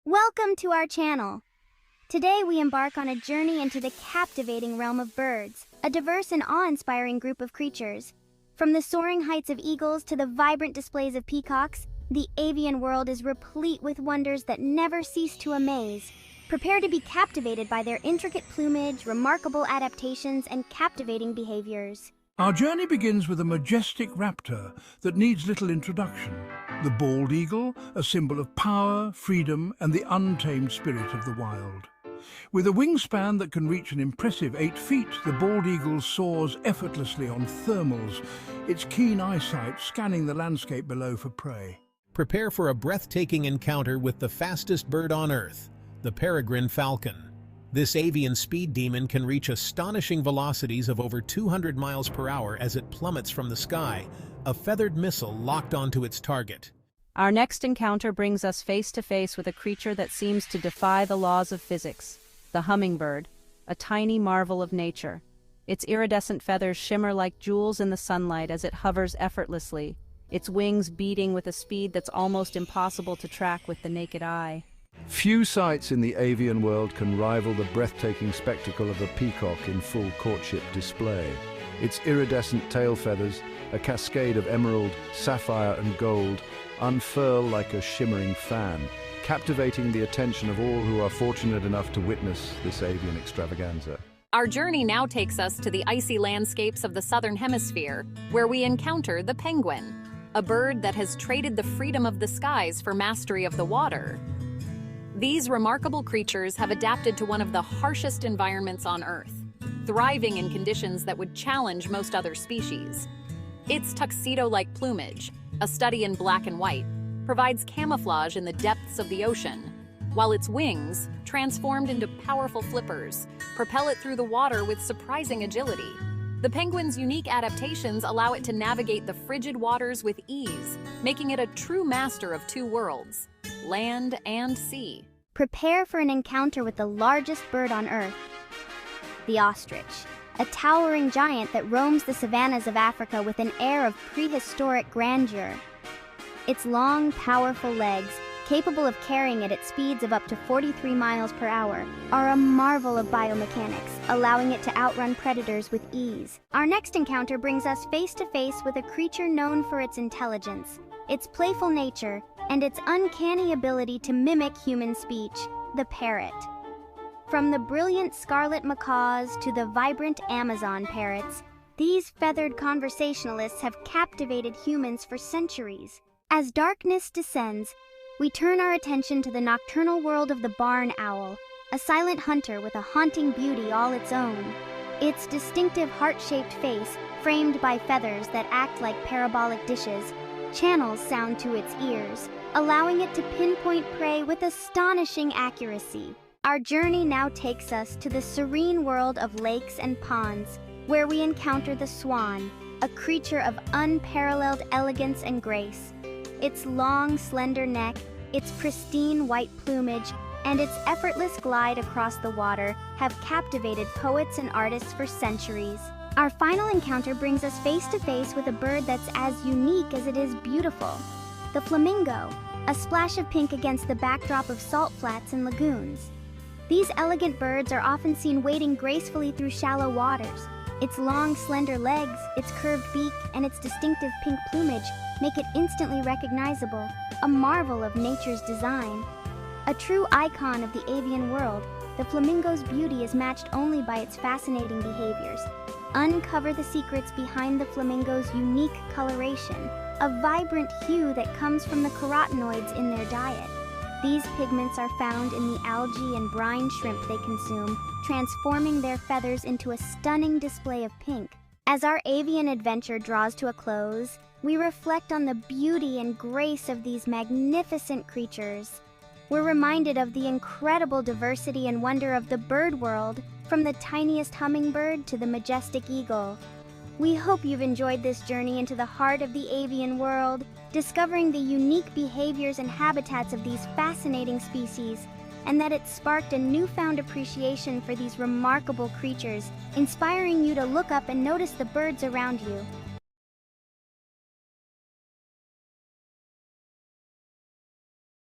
Welcome to our channel. Today we embark on a journey into the captivating realm of birds, a diverse and awe-inspiring group of creatures. From the soaring heights of eagles to the vibrant displays of peacocks, the avian world is replete with wonders that never cease to amaze. Prepare to be captivated by their intricate plumage, remarkable adaptations, and captivating behaviors. Our journey begins with a majestic raptor that needs little introduction. The bald eagle, a symbol of power, freedom, and the untamed spirit of the wild. With a wingspan that can reach an impressive 8 feet, the bald eagle soars effortlessly on thermals, its keen eyesight scanning the landscape below for prey. Prepare for a breathtaking encounter with the fastest bird on Earth, the peregrine falcon. This avian speed demon can reach astonishing velocities of over 200 miles per hour as it plummets from the sky, a feathered missile locked onto its target. Our next encounter brings us face to face with a creature that seems to defy the laws of physics, the hummingbird, a tiny marvel of nature. Its iridescent feathers shimmer like jewels in the sunlight as it hovers effortlessly, its wings beating with a speed that's almost impossible to track with the naked eye. Few sights in the avian world can rival the breathtaking spectacle of a peacock in full courtship display. Its iridescent tail feathers, a cascade of emerald, sapphire and gold, unfurl like a shimmering fan, captivating the attention of all who are fortunate enough to witness this avian extravaganza. Our journey now takes us to the icy landscapes of the southern hemisphere, where we encounter the penguin, a bird that has traded the freedom of the skies for mastery of the water. These remarkable creatures have adapted to one of the harshest environments on Earth, thriving in conditions that would challenge most other species. Its tuxedo-like plumage, a study in black and white, provides camouflage in the depths of the ocean, while its wings, transformed into powerful flippers, propel it through the water with surprising agility. The penguin's unique adaptations allow it to navigate the frigid waters with ease, making it a true master of two worlds, land and sea. Prepare for an encounter with the largest bird on Earth, the ostrich, a towering giant that roams the savannas of Africa with an air of prehistoric grandeur. Its long, powerful legs, capable of carrying it at speeds of up to 43 miles per hour, are a marvel of biomechanics, allowing it to outrun predators with ease. Our next encounter brings us face to face with a creature known for its intelligence, its playful nature, and its uncanny ability to mimic human speech, the parrot. From the brilliant scarlet macaws to the vibrant Amazon parrots, these feathered conversationalists have captivated humans for centuries. As darkness descends, we turn our attention to the nocturnal world of the barn owl, a silent hunter with a haunting beauty all its own. Its distinctive heart-shaped face, framed by feathers that act like parabolic dishes, channels sound to its ears, allowing it to pinpoint prey with astonishing accuracy. Our journey now takes us to the serene world of lakes and ponds, where we encounter the swan, a creature of unparalleled elegance and grace. Its long, slender neck, its pristine white plumage, and its effortless glide across the water have captivated poets and artists for centuries. Our final encounter brings us face to face with a bird that's as unique as it is beautiful, the flamingo, a splash of pink against the backdrop of salt flats and lagoons. These elegant birds are often seen wading gracefully through shallow waters. Its long, slender legs, its curved beak, and its distinctive pink plumage make it instantly recognizable, a marvel of nature's design. A true icon of the avian world, the flamingo's beauty is matched only by its fascinating behaviors. Uncover the secrets behind the flamingo's unique coloration, a vibrant hue that comes from the carotenoids in their diet. These pigments are found in the algae and brine shrimp they consume, transforming their feathers into a stunning display of pink. As our avian adventure draws to a close, we reflect on the beauty and grace of these magnificent creatures. We're reminded of the incredible diversity and wonder of the bird world, from the tiniest hummingbird to the majestic eagle. We hope you've enjoyed this journey into the heart of the avian world, discovering the unique behaviors and habitats of these fascinating species, and that it sparked a newfound appreciation for these remarkable creatures, inspiring you to look up and notice the birds around you.